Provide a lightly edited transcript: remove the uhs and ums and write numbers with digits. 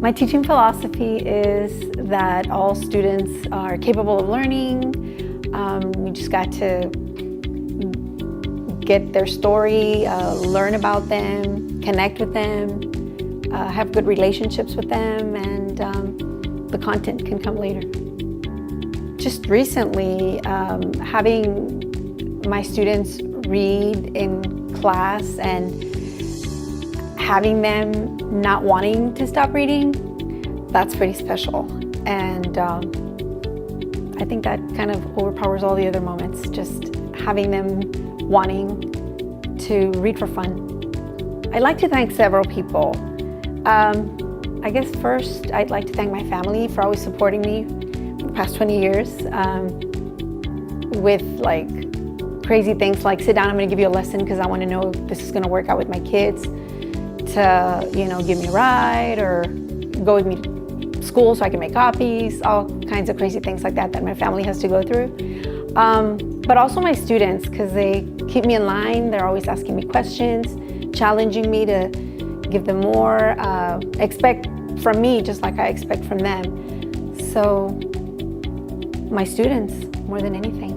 My teaching philosophy is that all students are capable of learning. We just got to get their story, learn about them, connect with them, have good relationships with them, and the content can come later. Just recently, having my students read in class and having them not wanting to stop reading, that's pretty special. And I think that kind of overpowers all the other moments, just having them wanting to read for fun. I'd like to thank several people. I guess first, I'd like to thank my family for always supporting me for the past 20 years with like crazy things like, sit down, I'm gonna give you a lesson because I wanna know if this is gonna work out with my kids, to, you know, give me a ride or go with me to school so I can make copies, all kinds of crazy things like that that my family has to go through. But also my students, because they keep me in line. They're always asking me questions, challenging me to give them more, expect from me just like I expect from them. So my students, more than anything.